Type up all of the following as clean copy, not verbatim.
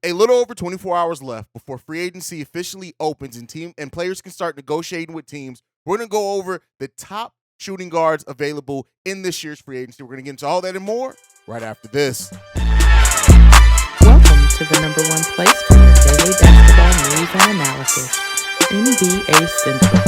a little over 24 hours left before free agency officially opens and players can start negotiating with teams. We're going to go over the top shooting guards available in this year's free agency. We're going to get into all that and more right after this. Welcome to the number one place for your daily basketball news and analysis, NBA Central.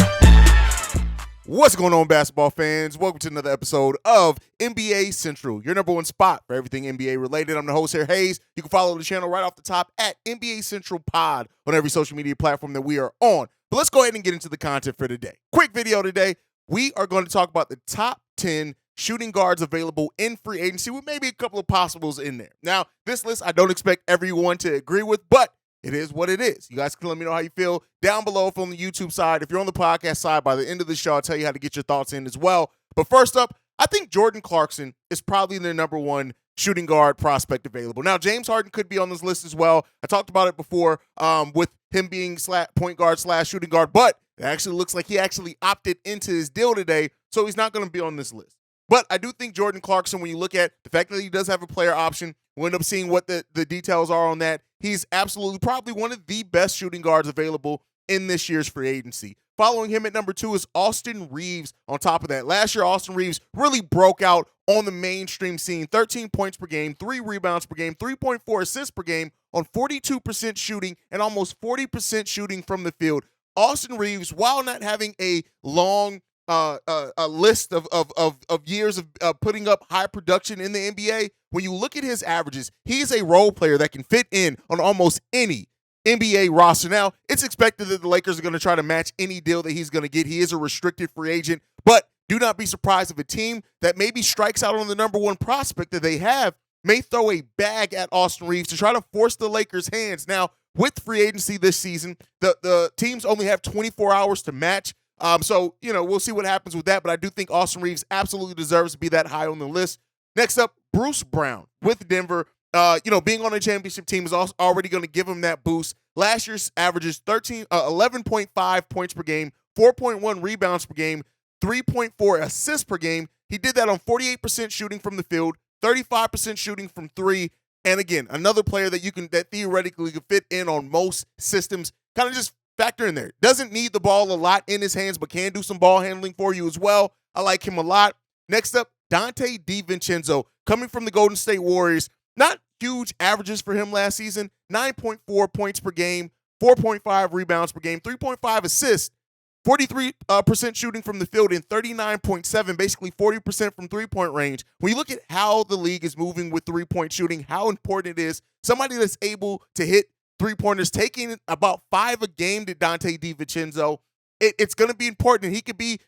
What's going on, basketball fans? Welcome to another episode of NBA Central, your number one spot for everything NBA related. I'm the host here, Haize. You can follow the channel right off the top at NBA Central Pod on every social media platform that we are on. But let's go ahead and get into the content for today. Quick video today. We are going to talk about the top 10 shooting guards available in free agency with maybe a couple of possibles in there. Now, this list I don't expect everyone to agree with, but it is what it is. You guys can let me know how you feel down below if on the YouTube side. If you're on the podcast side, by the end of the show, I'll tell you how to get your thoughts in as well. But first up, I think Jordan Clarkson is probably the number one shooting guard prospect available. Now, James Harden could be on this list as well. I talked about it before with him being point guard / shooting guard, but it actually looks like he actually opted into his deal today, so he's not going to be on this list. But I do think Jordan Clarkson, when you look at the fact that he does have a player option, we'll end up seeing what the details are on that. He's absolutely probably one of the best shooting guards available in this year's free agency. Following him at number 2 is Austin Reeves on top of that. Last year, Austin Reeves really broke out on the mainstream scene. 13 points per game, 3 rebounds per game, 3.4 assists per game on 42% shooting and almost 40% shooting from the field. Austin Reeves, while not having a long a list of years of putting up high production in the NBA, when you look at his averages, he's a role player that can fit in on almost any NBA roster. Now, it's expected that the Lakers are going to try to match any deal that he's going to get. He is a restricted free agent, but do not be surprised if a team that maybe strikes out on the number one prospect that they have may throw a bag at Austin Reeves to try to force the Lakers' hands. Now, with free agency this season, the teams only have 24 hours to match. So, we'll see what happens with that, but I do think Austin Reeves absolutely deserves to be that high on the list. Next up, Bruce Brown with Denver. Being on a championship team is also already going to give him that boost. Last year's averages 11.5 points per game, 4.1 rebounds per game, 3.4 assists per game. He did that on 48% shooting from the field, 35% shooting from 3. And again, another player that theoretically could fit in on most systems. Kind of just factor in there. Doesn't need the ball a lot in his hands, but can do some ball handling for you as well. I like him a lot. Next up, Dante Vincenzo, coming from the Golden State Warriors. Not huge averages for him last season. 9.4 points per game, 4.5 rebounds per game, 3.5 assists, 43% shooting from the field, and 39.7, basically 40% from three-point range. When you look at how the league is moving with three-point shooting, how important it is, somebody that's able to hit three-pointers, taking about 5 a game to Dante Vincenzo, it's going to be important. He could be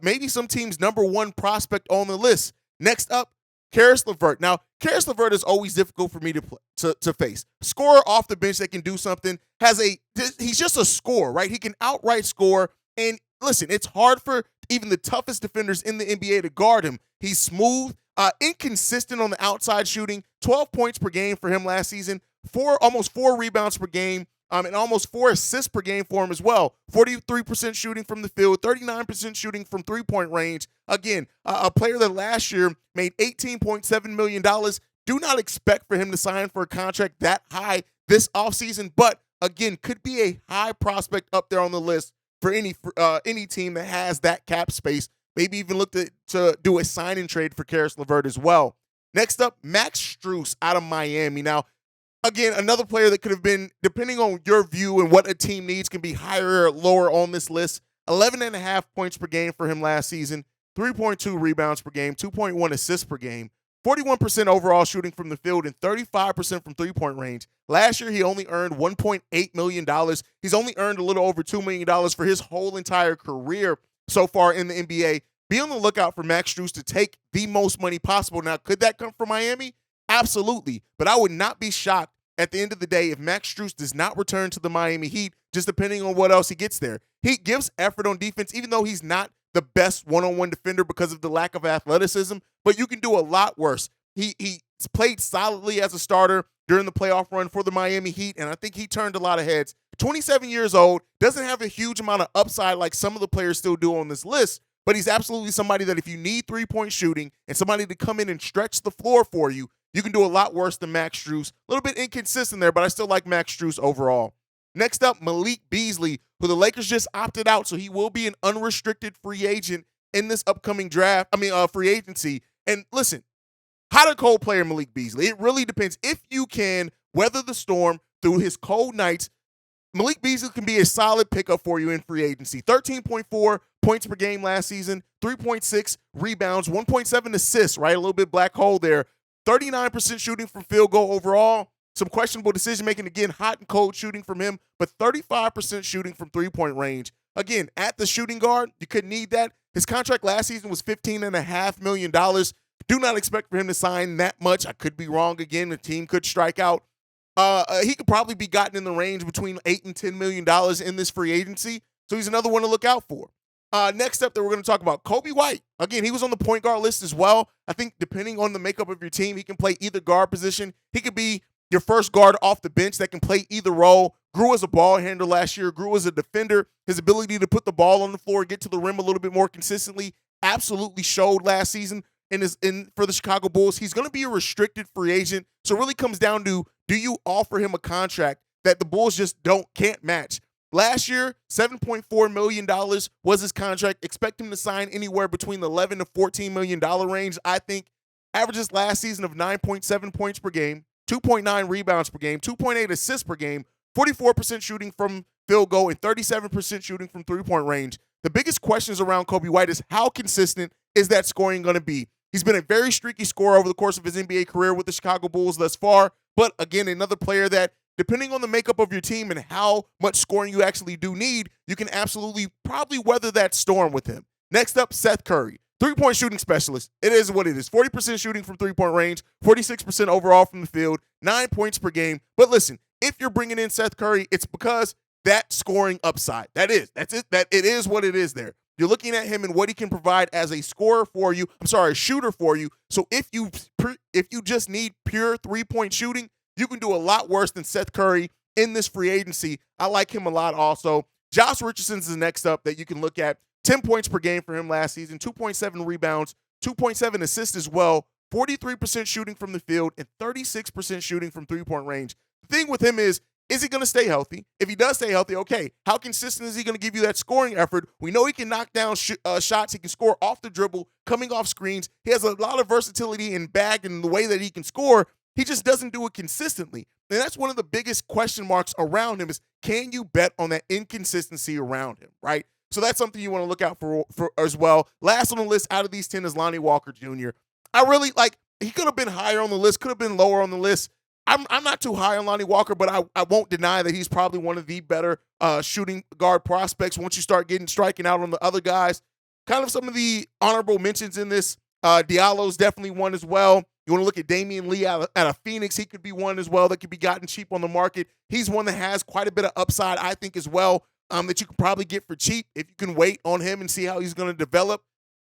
maybe some team's number one prospect on the list. Next up, Caris LeVert. Now, Caris LeVert is always difficult for me to face. Scorer off the bench that can do something. He's just a scorer, right? He can outright score. And listen, it's hard for even the toughest defenders in the NBA to guard him. He's smooth, inconsistent on the outside shooting. 12 points per game for him last season. Almost 4 rebounds per game, and almost 4 assists per game for him as well. 43% shooting from the field, 39% shooting from three-point range. Again, a player that last year made $18.7 million. Do not expect for him to sign for a contract that high this offseason, but again, could be a high prospect up there on the list for any team that has that cap space. Maybe even look to do a sign and trade for Caris LeVert as well. Next up, Max Strus out of Miami. Now, again, another player that could have been, depending on your view and what a team needs, can be higher or lower on this list. 11.5 points per game for him last season, 3.2 rebounds per game, 2.1 assists per game, 41% overall shooting from the field, and 35% from three-point range. Last year, he only earned $1.8 million. He's only earned a little over $2 million for his whole entire career so far in the NBA. Be on the lookout for Max Strus to take the most money possible. Now, could that come from Miami? Absolutely. But I would not be shocked at the end of the day if Max Strus does not return to the Miami Heat, just depending on what else he gets there. He gives effort on defense, even though he's not the best one-on-one defender because of the lack of athleticism, but you can do a lot worse. He played solidly as a starter during the playoff run for the Miami Heat, and I think he turned a lot of heads. 27 years old, doesn't have a huge amount of upside like some of the players still do on this list, but he's absolutely somebody that if you need three-point shooting and somebody to come in and stretch the floor for you, You can do a lot worse than Max Strus. A little bit inconsistent there, but I still like Max Strus overall. Next up, Malik Beasley, who the Lakers just opted out, so he will be an unrestricted free agent in this upcoming free agency. And listen, hot or cold player Malik Beasley, it really depends. If you can weather the storm through his cold nights, Malik Beasley can be a solid pickup for you in free agency. 13.4 points per game last season, 3.6 rebounds, 1.7 assists, right? A little bit black hole there. 39% shooting from field goal overall. Some questionable decision-making, again, hot and cold shooting from him, but 35% shooting from three-point range. Again, at the shooting guard, you could need that. His contract last season was $15.5 million. Do not expect for him to sign that much. I could be wrong again. The team could strike out. He could probably be gotten in the range between $8 and $10 million in this free agency. So he's another one to look out for. Next up that we're going to talk about, Coby White. Again, he was on the point guard list as well. I think depending on the makeup of your team, he can play either guard position. He could be your first guard off the bench that can play either role. Grew as a ball handler last year, grew as a defender. His ability to put the ball on the floor, get to the rim a little bit more consistently, absolutely showed last season for the Chicago Bulls. He's going to be a restricted free agent. So it really comes down to, do you offer him a contract that the Bulls just can't match? Last year, $7.4 million was his contract. Expect him to sign anywhere between the $11 to $14 million range. I think averages last season of 9.7 points per game, 2.9 rebounds per game, 2.8 assists per game, 44% shooting from field goal, and 37% shooting from three-point range. The biggest questions around Coby White is how consistent is that scoring going to be? He's been a very streaky scorer over the course of his NBA career with the Chicago Bulls thus far, but again, another player that, depending on the makeup of your team and how much scoring you actually do need, you can absolutely probably weather that storm with him. Next up, Seth Curry. Three-point shooting specialist. It is what it is. 40% shooting from three-point range, 46% overall from the field, 9 points per game. But listen, if you're bringing in Seth Curry, it's because that scoring upside. That's it. That it is what it is there. You're looking at him and what he can provide as a scorer for you. A shooter for you. So if you just need pure three-point shooting, you can do a lot worse than Seth Curry in this free agency. I like him a lot also. Josh Richardson's the next up that you can look at. 10 points per game for him last season, 2.7 rebounds, 2.7 assists as well, 43% shooting from the field, and 36% shooting from three-point range. The thing with him is he going to stay healthy? If he does stay healthy, okay, how consistent is he going to give you that scoring effort? We know he can knock down shots. He can score off the dribble, coming off screens. He has a lot of versatility in bag and the way that he can score. He just doesn't do it consistently. And that's one of the biggest question marks around him is, can you bet on that inconsistency around him, right? So that's something you want to look out for as well. Last on the list out of these 10 is Lonnie Walker Jr. I really he could have been higher on the list, could have been lower on the list. I'm not too high on Lonnie Walker, but I won't deny that he's probably one of the better shooting guard prospects once you start striking out on the other guys. Kind of some of the honorable mentions in this. Diallo's definitely one as well. You want to look at Damian Lee out of Phoenix. He could be one as well that could be gotten cheap on the market. He's one that has quite a bit of upside, I think, as well, that you can probably get for cheap if you can wait on him and see how he's going to develop.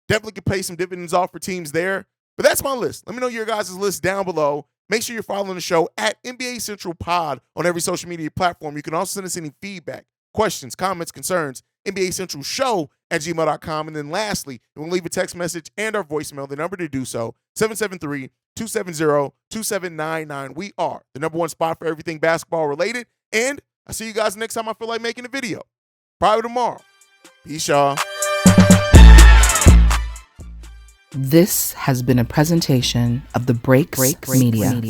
Definitely could pay some dividends off for teams there. But that's my list. Let me know your guys' list down below. Make sure you're following the show at NBA Central Pod on every social media platform. You can also send us any feedback, questions, comments, concerns, NBA Central Show at gmail.com. And then lastly, you will leave a text message and our voicemail. The number to do so, 773-270-2799. We are the number one spot for everything basketball related. And I'll see you guys next time I feel like making a video. Probably tomorrow. Peace, y'all. This has been a presentation of the Breaks Media.